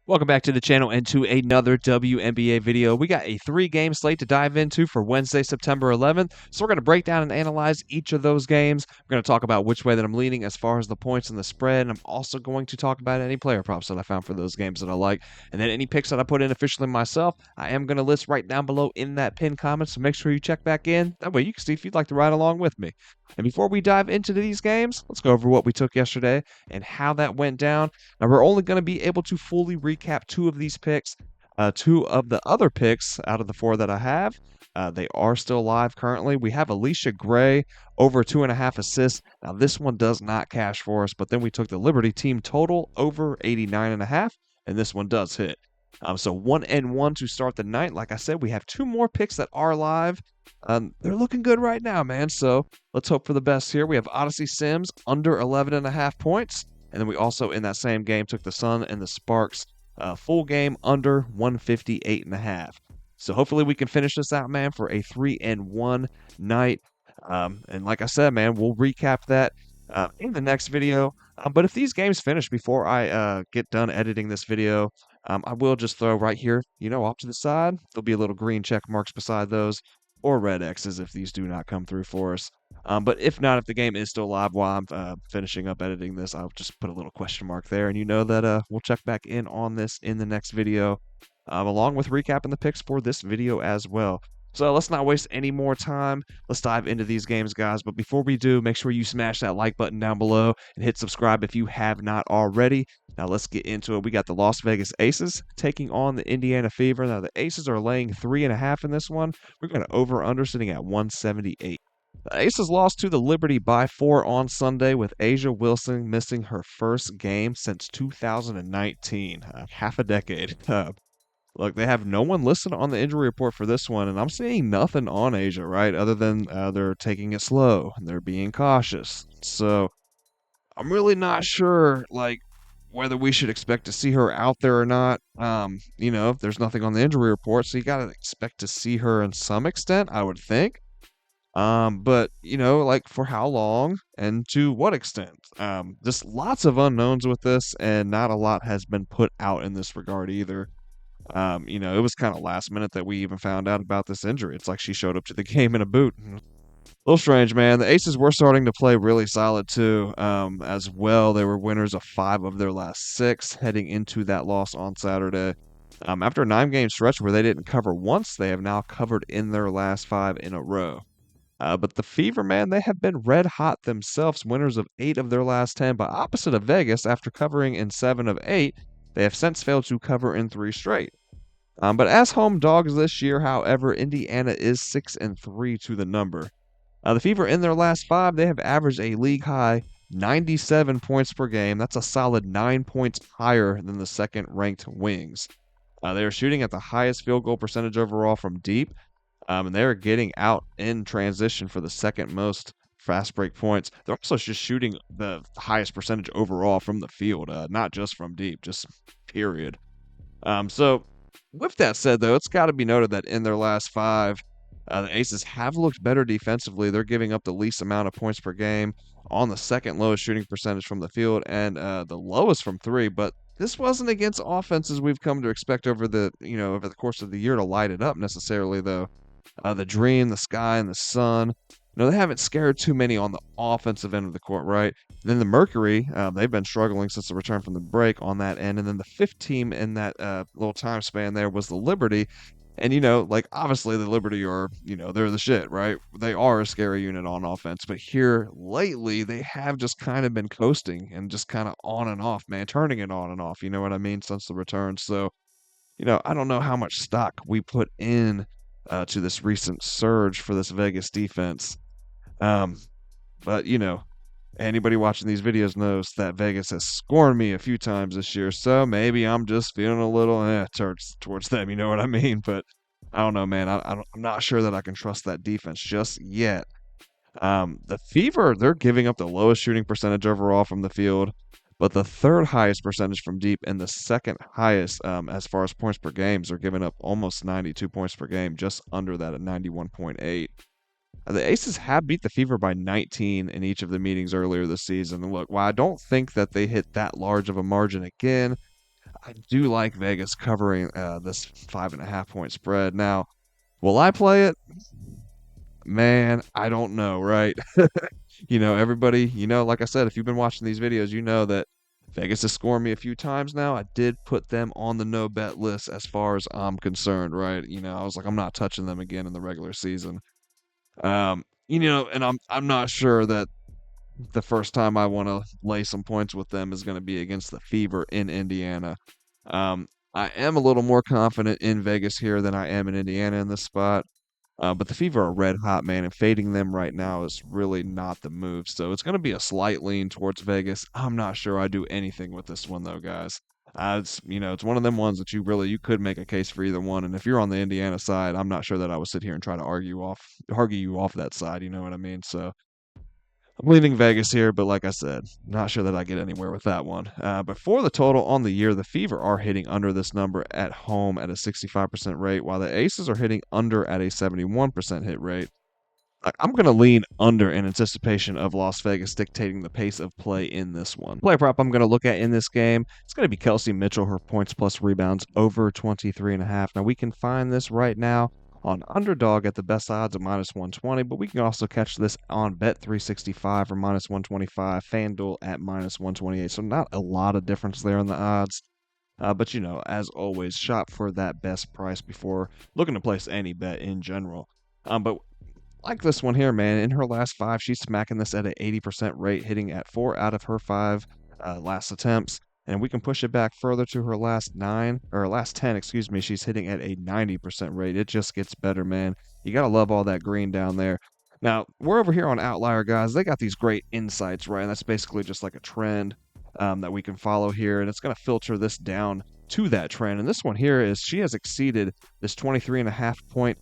Welcome back to the channel and to another WNBA video. We got a 3-game slate to dive into for Wednesday, September 11th. So we're going to break down and analyze each of those games. We're going to talk about which way that I'm leaning as far as the points and the spread. And I'm also going to talk about any player props that I found for those games that I like. And then any picks that I put in officially myself, I am going to list right down below in that pinned comment. So make sure you check back in. That way you can see if you'd like to ride along with me. And before we dive into these games, let's go over what we took yesterday and how that went down. Now, we're only going to be able to fully recap 2 of these picks. 2 of the other picks out of the 4 that I have, they are still live currently. We have Alicia Gray over 2.5 assists. Now, this one does not cash for us, but then we took the Liberty team total over 89.5, and this one does hit. So 1-1 to start the night. Like I said, we have 2 more picks that are live. They're looking good right now, man. So let's hope for the best here. We have Odyssey Sims under 11.5 points. And then we also, in that same game, took the Sun and the Sparks full game under 158.5. So hopefully we can finish this out, man, for a 3-1 night. And like I said, man, we'll recap that in the next video. But if these games finish before I get done editing this video, I will just throw right here, off to the side. There'll be a little green check marks beside those, or red X's if these do not come through for us. But if not, if the game is still live while I'm finishing up editing this, I'll just put a little question mark there. And that we'll check back in on this in the next video, along with recapping the picks for this video as well. So let's not waste any more time. Let's dive into these games, guys. But before we do, make sure you smash that like button down below and hit subscribe if you have not already. Now let's get into it. We got the Las Vegas Aces taking on the Indiana Fever. Now the Aces are laying 3.5 in this one. We're going to over-under sitting at 178. The Aces lost to the Liberty by 4 on Sunday, with Asia Wilson missing her first game since 2019, half a decade. Look, they have no one listed on the injury report for this one, and I'm seeing nothing on Asia, right, other than they're taking it slow and they're being cautious. So I'm really not sure, whether we should expect to see her out there or not. If there's nothing on the injury report, so you got to expect to see her in some extent, I would think. But for how long and to what extent? Just lots of unknowns with this, and not a lot has been put out in this regard either. It was kind of last minute that we even found out about this injury. It's like she showed up to the game in a boot. A little strange, man. The Aces were starting to play really solid too, as well. They were winners of 5 of their last 6 heading into that loss on Saturday. After a 9-game stretch where they didn't cover once, they have now covered in their last 5 in a row. But the Fever, man, they have been red hot themselves, winners of 8 of their last 10. But opposite of Vegas, after covering in 7 of 8, they have since failed to cover in 3 straight. But as home dogs this year, however, Indiana is 6-3 to the number. The Fever, in their last 5, they have averaged a league-high 97 points per game. That's a solid 9 points higher than the second-ranked Wings. They are shooting at the highest field goal percentage overall from deep, and they're getting out in transition for the second most fast break points. They're also just shooting the highest percentage overall from the field, not just from deep, just period. So with that said, though, it's got to be noted that in their last 5, the Aces have looked better defensively. They're giving up the least amount of points per game, on the second lowest shooting percentage from the field, and the lowest from 3. But this wasn't against offenses we've come to expect over the course of the year to light it up necessarily, though. The Dream, the Sky, and the Sun. They haven't scared too many on the offensive end of the court, right? Then the Mercury, they've been struggling since the return from the break on that end. And then the 5th team in that little time span there was the Liberty. And, obviously the Liberty are, they're the shit, right? They are a scary unit on offense. But here lately, they have just kind of been coasting and just kind of on and off, man, turning it on and off, you know what I mean, since the return. So, I don't know how much stock we put in to this recent surge for this Vegas defense. But anybody watching these videos knows that Vegas has scorned me a few times this year, so maybe I'm just feeling a little towards them, you know what I mean? But I don't know, man. I'm not sure that I can trust that defense just yet. The Fever, they're giving up the lowest shooting percentage overall from the field, but the 3rd highest percentage from deep and the 2nd highest as far as points per game. They're giving up almost 92 points per game, just under that at 91.8. The Aces have beat the Fever by 19 in each of the meetings earlier this season. And look, while I don't think that they hit that large of a margin again, I do like Vegas covering this 5.5 point spread. Now, will I play it? Man, I don't know, right? Everybody, like I said, if you've been watching these videos, you know that Vegas has scored me a few times now. I did put them on the no bet list as far as I'm concerned, right? I was like, I'm not touching them again in the regular season. And I'm not sure that the first time I want to lay some points with them is going to be against the Fever in Indiana. Um, I am a little more confident in Vegas here than I am in Indiana in this spot. But the Fever are red hot, man, and fading them right now is really not the move. So it's going to be a slight lean towards Vegas. I'm not sure I do anything with this one though, guys. It's one of them ones that you could make a case for either one. And if you're on the Indiana side, I'm not sure that I would sit here and try to argue you off that side. You know what I mean? So I'm leaning Vegas here, but like I said, not sure that I get anywhere with that one. But for the total on the year, the Fever are hitting under this number at home at a 65% rate, while the Aces are hitting under at a 71% hit rate. I'm going to lean under in anticipation of Las Vegas dictating the pace of play in this one. Play prop I'm going to look at in this game, it's going to be Kelsey Mitchell, her points plus rebounds over 23.5. Now, we can find this right now on Underdog at the best odds of minus 120, but we can also catch this on Bet365 or minus 125, FanDuel at minus 128. So not a lot of difference there in the odds. But as always, shop for that best price before looking to place any bet in general. But like this one here, man, in her last 5, she's smacking this at an 80% rate, hitting at 4 out of her 5 last attempts. And we can push it back further to her last 10, excuse me. She's hitting at a 90% rate. It just gets better, man. You got to love all that green down there. Now, we're over here on Outlier, guys. They got these great insights, right? And that's basically just like a trend that we can follow here. And it's going to filter this down to that trend. And this one here is she has exceeded this 23.5 point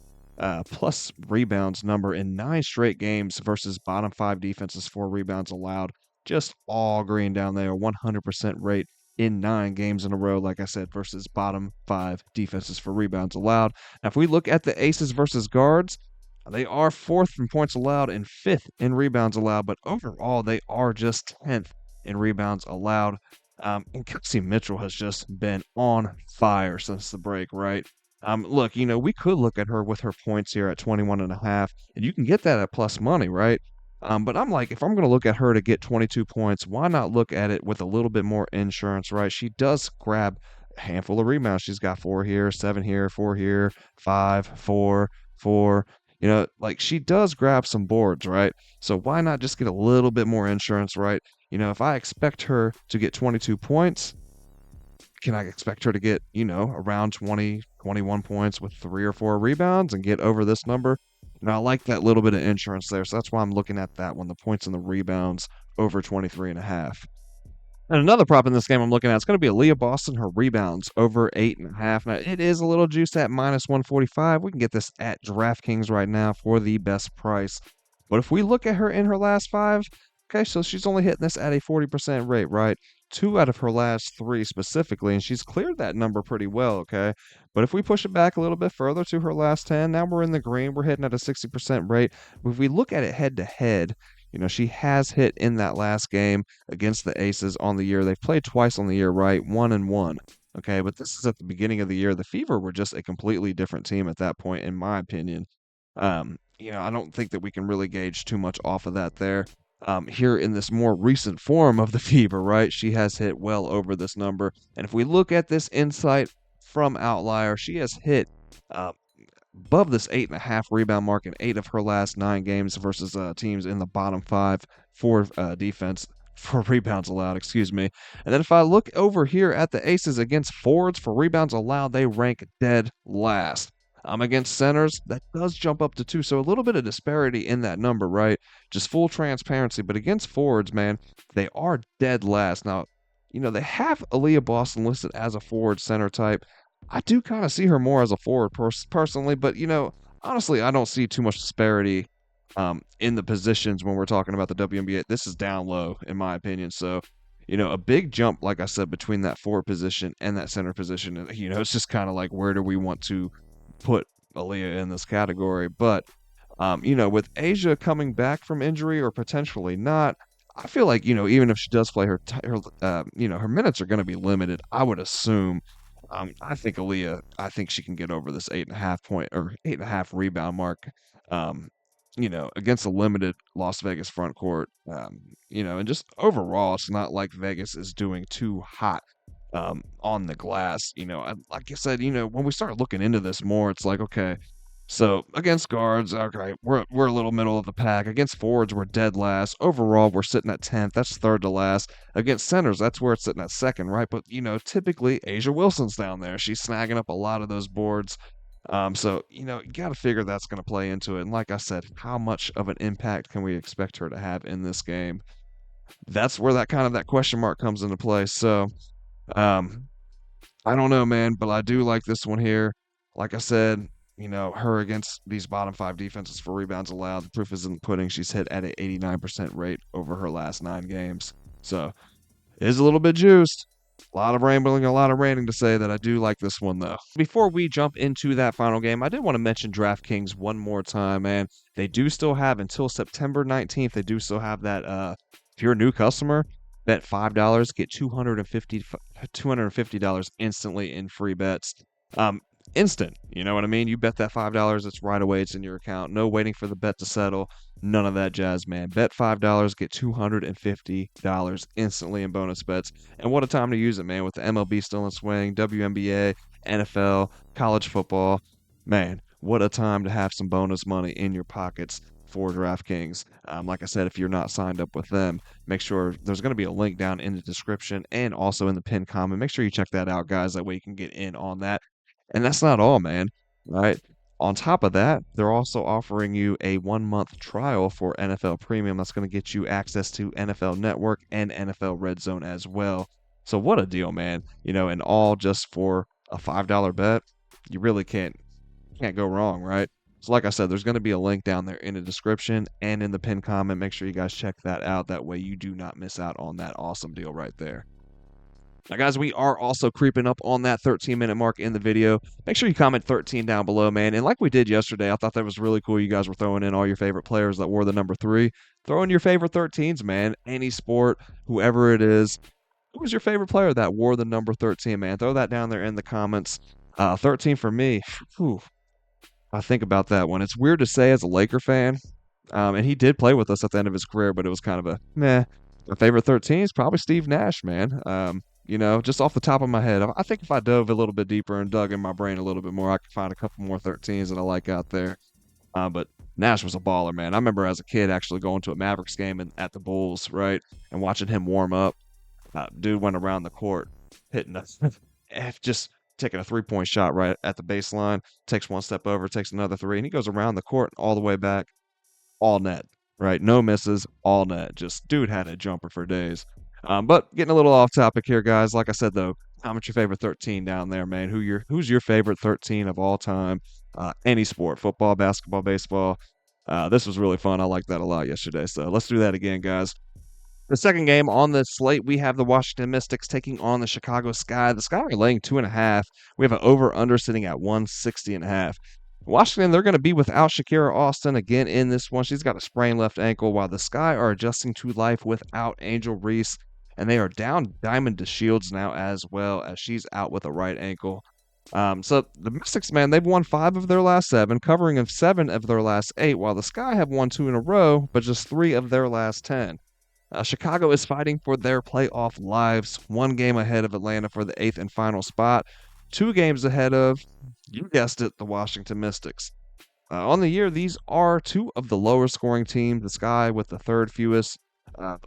plus rebounds number in 9 straight games versus bottom 5 defenses for rebounds allowed. Just all green down there, 100% rate in 9 games in a row, like I said, versus bottom 5 defenses for rebounds allowed. Now, if we look at the Aces versus guards, they are 4th in points allowed and 5th in rebounds allowed, but overall, they are just 10th in rebounds allowed. And Kelsey Mitchell has just been on fire since the break, right? Look, we could look at her with her points here at 21.5, and you can get that at plus money, right? But I'm like, if I'm going to look at her to get 22 points, why not look at it with a little bit more insurance, right? She does grab a handful of rebounds. She's got 4 here, 7 here, 4 here, 5, 4, 4. She does grab some boards, right? So why not just get a little bit more insurance, right? If I expect her to get 22 points, can I expect her to get, around 20, 21 points with 3 or 4 rebounds and get over this number? I like that little bit of insurance there. So that's why I'm looking at that one, the points and the rebounds over 23.5. And another prop in this game I'm looking at, it's going to be Aaliyah Boston, her rebounds over 8.5. Now, it is a little juiced at minus 145. We can get this at DraftKings right now for the best price. But if we look at her in her last 5, okay, so she's only hitting this at a 40% rate, right? 2 out of her last 3 specifically, and she's cleared that number pretty well, okay? But if we push it back a little bit further to her last 10, now we're in the green. We're hitting at a 60% rate. If we look at it head-to-head, she has hit in that last game against the Aces on the year. They've played twice on the year, right? 1-1. Okay, but this is at the beginning of the year. The Fever were just a completely different team at that point, in my opinion. I don't think that we can really gauge too much off of that there. Here in this more recent form of the Fever, right? She has hit well over this number. And if we look at this insight from Outlier, she has hit above this 8.5 rebound mark in 8 of her last 9 games versus teams in the bottom 5 for defense for rebounds allowed, excuse me. And then if I look over here at the Aces against forwards for rebounds allowed, they rank dead last. Against centers, that does jump up to 2. So a little bit of disparity in that number, right? Just full transparency. But against forwards, man, they are dead last. Now, they have Aaliyah Boston listed as a forward center type. I do kind of see her more as a forward personally, but honestly, I don't see too much disparity in the positions when we're talking about the WNBA. This is down low, in my opinion. So, a big jump, like I said, between that forward position and that center position. It's just kind of like, where do we want to put Aaliyah in this category? But, with Asia coming back from injury or potentially not, I feel like, even if she does play her minutes are going to be limited, I would assume. I think I think she can get over this 8.5 point or 8.5 rebound mark. Um, against a limited Las Vegas front court. And just overall, it's not like Vegas is doing too hot on the glass. Like I said, when we start looking into this more, it's like, okay, so against guards, okay, we're a little middle of the pack. Against forwards, we're dead last. Overall, we're sitting at 10th. That's third to last. Against centers, that's where it's sitting at second, right? But typically Asia Wilson's down there. She's snagging up a lot of those boards. So you got to figure that's going to play into it. And like I said, how much of an impact can we expect her to have in this game? That's where that question mark comes into play. So, um, I don't know, man, but I do like this one here. Like I said, her against these bottom five defenses for rebounds allowed. The proof is in the pudding. She's hit at an 89% rate over her last 9 games. So it is a little bit juiced. A lot of rambling, a lot of ranting to say that I do like this one, though. Before we jump into that final game, I did want to mention DraftKings one more time, man. They do still have until September 19th. They do still have that. If you're a new customer, bet $5, get $250 instantly in free bets. Instant. You know what I mean? You bet that $5, it's right away. It's in your account. No waiting for the bet to settle. None of that jazz, man. Bet $5, get $250 instantly in bonus bets. And what a time to use it, man, with the MLB still in swing, WNBA, NFL, college football. Man, what a time to have some bonus money in your pockets for DraftKings. Like I said, if you're not signed up with them, make sure there's going to be a link down in the description and also in the pinned comment. Make sure you check that out, guys. That way you can get in on that. And that's not all, man. Right? On top of that, they're also offering you a 1 month trial for NFL Premium. That's going to get you access to NFL Network and NFL Red Zone as well. So what a deal, man. And all just for a $5 bet. You really can't go wrong, right? So like I said, there's going to be a link down there in the description and in the pinned comment. Make sure you guys check that out. That way you do not miss out on that awesome deal right there. Now, guys, we are also creeping up on that 13-minute mark in the video. Make sure you comment 13 down below, man. And like we did yesterday, I thought that was really cool. You guys were throwing in all your favorite players that wore the number 3. Throw in your favorite 13s, man. Any sport, whoever it is. Who was your favorite player that wore the number 13, man? Throw that down there in the comments. 13 for me. Whew, I think about that one. It's weird to say as a Laker fan. And he did play with us at the end of his career, but it was kind of a meh. My favorite 13 is probably Steve Nash, man. Just off the top of my head, I think if I dove a little bit deeper and dug in my brain a little bit more, I could find a couple more 13s that I like out there. But Nash was a baller, man. I remember as a kid actually going to a Mavericks game at the Bulls, right, and watching him warm up. Dude went around the court hitting just taking a 3-point shot right at the baseline, takes one step over, takes another 3, and he goes around the court all the way back, all net, right? No misses, all net. Just dude had a jumper for days. But getting a little off topic here, guys. Like I said, though, comment your favorite 13 down there, man. Who's your favorite 13 of all time? Any sport, football, basketball, baseball. This was really fun. I liked that a lot yesterday. So let's do that again, guys. The second game on the slate, we have the Washington Mystics taking on the Chicago Sky. The Sky are laying 2.5. We have an over-under sitting at 160.5. Washington, they're going to be without Shakira Austin again in this one. She's got a sprained left ankle, while the Sky are adjusting to life without Angel Reese, and they are down Diamond DeShields now as well, as she's out with a right ankle. So the Mystics, man, they've won 5 of their last 7, covering of 7 of their last 8, while the Sky have won 2 in a row, but just 3 of their last 10. Chicago is fighting for their playoff lives, 1 game ahead of Atlanta for the 8th and final spot, 2 games ahead of, you guessed it, the Washington Mystics. On the year, these are 2 of the lower scoring teams, the Sky with the 3rd fewest,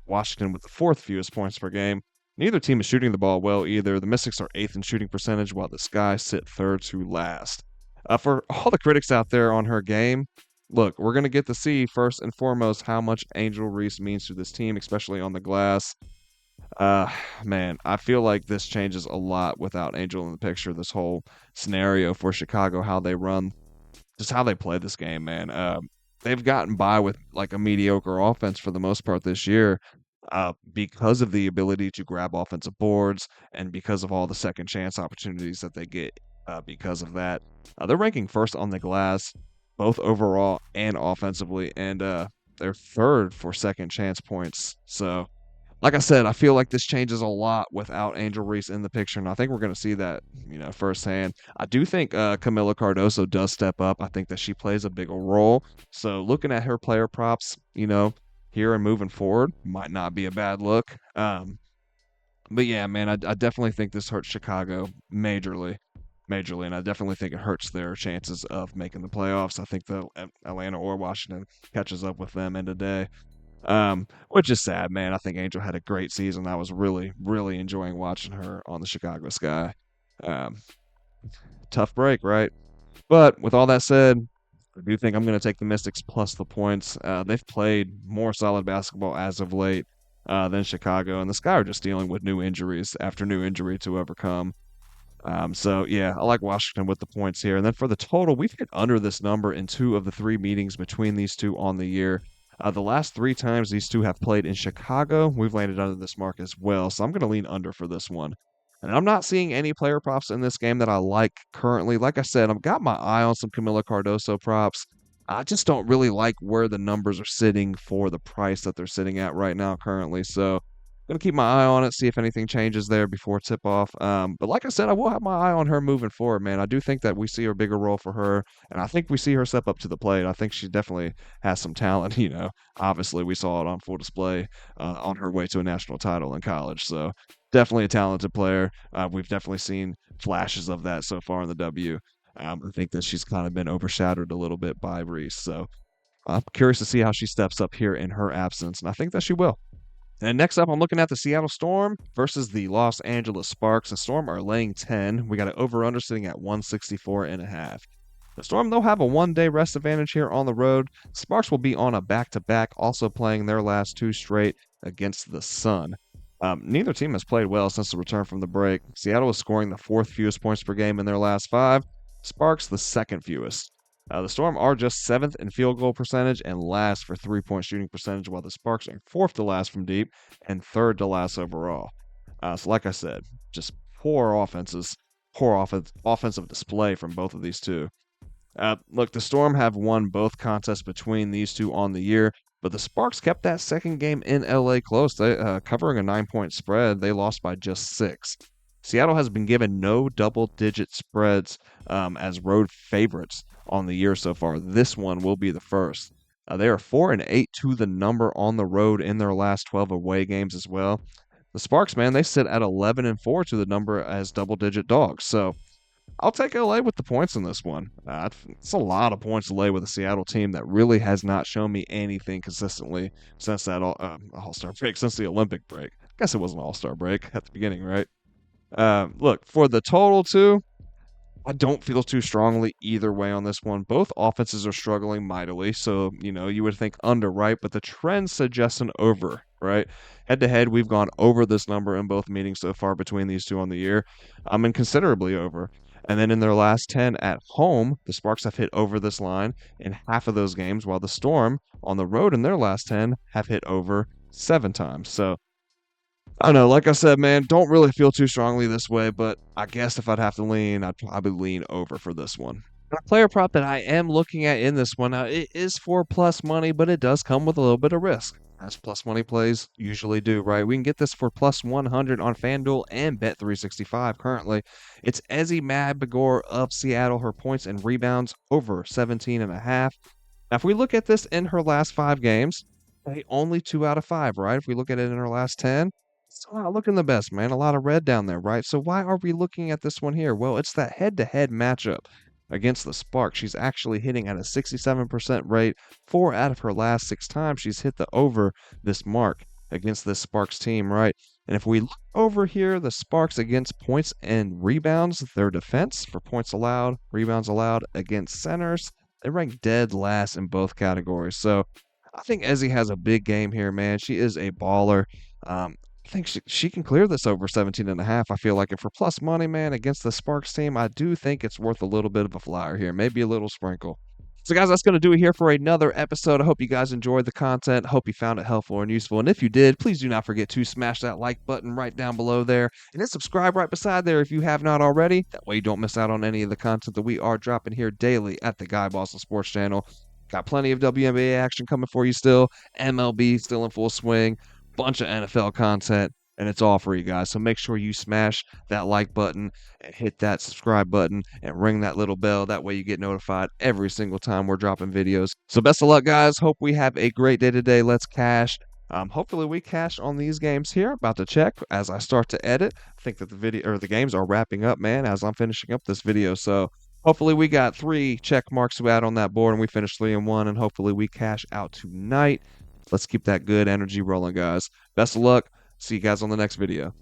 Washington with the 4th fewest points per game. Neither team is shooting the ball well either. The Mystics are 8th in shooting percentage, while the Sky sit 3rd to last. For all the critics out there on her game, look, we're going to get to see first and foremost how much Angel Reese means to this team, especially on the glass. Man, I feel like this changes a lot without Angel in the picture. This whole scenario for Chicago, how they run, just how they play this game, man. They've gotten by with like a mediocre offense for the most part this year, because of the ability to grab offensive boards and because of all the second chance opportunities that they get because of that. They're ranking first on the glass, both overall and offensively. And they're third for second chance points. So, like I said, I feel like this changes a lot without Angel Reese in the picture, and I think we're going to see that, firsthand. I do think Camila Cardoso does step up. I think that she plays a bigger role. So, looking at her player props, here and moving forward might not be a bad look. But yeah, man, I definitely think this hurts Chicago majorly, and I definitely think it hurts their chances of making the playoffs. I think the Atlanta or Washington catches up with them in the day. Which is sad, man. I think Angel had a great season. I was really, really enjoying watching her on the Chicago Sky. Um, Tough break, right? But with all that said, I do think I'm going to take the Mystics plus the points. They've played more solid basketball as of late than Chicago, and the Sky are just dealing with new injuries after new injury to overcome. So yeah, I like Washington with the points here. And then for the total, we've hit under this number in 2 of the 3 meetings between these two on the year. The last 3 times these two have played in Chicago, we've landed under this mark as well. So I'm going to lean under for this one. And I'm not seeing any player props in this game that I like currently. Like I said, I've got my eye on some Camila Cardoso props. I just don't really like where the numbers are sitting for the price that they're sitting at right now currently. So gonna keep my eye on it, see if anything changes there before tip off. But like I said, I will have my eye on her moving forward, man. I do think that we see a bigger role for her, and I think we see her step up to the plate. I think she definitely has some talent. Obviously we saw it on full display on her way to a national title in college. So definitely a talented player. We've definitely seen flashes of that so far in the W. I think that she's kind of been overshadowed a little bit by Reese. So I'm curious to see how she steps up here in her absence, and I think that she will. And next up, I'm looking at the Seattle Storm versus the Los Angeles Sparks. The Storm are laying 10. We got an over-under sitting at 164.5. The Storm, they'll have a one-day rest advantage here on the road. Sparks will be on a back-to-back, also playing their last 2 straight against the Sun. Neither team has played well since the return from the break. Seattle is scoring the 4th fewest points per game in their last 5. Sparks, the 2nd fewest. The Storm are just 7th in field goal percentage and last for 3-point shooting percentage, while the Sparks are 4th to last from deep and 3rd to last overall. So, like I said, just poor offensive display from both of these two. Look, the Storm have won both contests between these two on the year, but the Sparks kept that second game in LA close. They covering a 9-point spread. They lost by just 6. Seattle has been given no double-digit spreads as road favorites on the year so far. This one will be the first. They are 4-8 to the number on the road in their last 12 away games as well. The Sparks, man, they sit at 11-4 to the number as double-digit dogs. So I'll take LA with the points in this one. It's a lot of points to lay with a Seattle team that really has not shown me anything consistently since that All-Star break, since the Olympic break. I guess it was an All-Star break at the beginning, right? Look, for the total, too, I don't feel too strongly either way on this one. Both offenses are struggling mightily, so, you would think under, right? But the trend suggests an over, right? Head to head, we've gone over this number in both meetings so far between these two on the year. And considerably over. And then in their last 10 at home, the Sparks have hit over this line in half of those games, while the Storm on the road in their last 10 have hit over 7 times. So I don't know. Like I said, man, don't really feel too strongly this way, but I guess if I'd have to lean, I'd probably lean over for this one. A player prop that I am looking at in this one, now it is for plus money, but it does come with a little bit of risk, as plus money plays usually do, right? We can get this for plus 100 on FanDuel and Bet365 currently. It's Ezi Magbegor of Seattle, her points and rebounds over 17.5. Now, if we look at this in her last 5 games, only 2 out of 5, right? If we look at it in her last 10, still not looking the best, man. A lot of red down there, right? So why are we looking at this one here? Well, it's that head-to-head matchup against the Sparks. She's actually hitting at a 67% rate. 4 out of her last 6 times she's hit the over this mark against this Sparks team, right? And if we look over here, the Sparks against points and rebounds, their defense for points allowed, rebounds allowed against centers, they rank dead last in both categories. So I think Ezi has a big game here, man. She is a baller. I think she can clear this over 17.5. I feel like if we're plus money, man, against the Sparks team, I do think it's worth a little bit of a flyer here, maybe a little sprinkle. So, guys, that's going to do it here for another episode. I hope you guys enjoyed the content. Hope you found it helpful and useful. And if you did, please do not forget to smash that like button right down below there. And then subscribe right beside there if you have not already. That way you don't miss out on any of the content that we are dropping here daily at the Guy Boston Sports Channel. Got plenty of WNBA action coming for you still. MLB still in full swing. Bunch of NFL content, and it's all for you guys. So make sure you smash that like button and hit that subscribe button and ring that little bell. That way you get notified every single time we're dropping videos. So best of luck, guys. Hope we have a great day today. Let's cash. Hopefully we cash on these games here. About to check as I start to edit. I think that the video or the games are wrapping up, man, as I'm finishing up this video. So hopefully we got 3 check marks out on that board and we finish 3-1, and hopefully we cash out tonight. Let's keep that good energy rolling, guys. Best of luck. See you guys on the next video.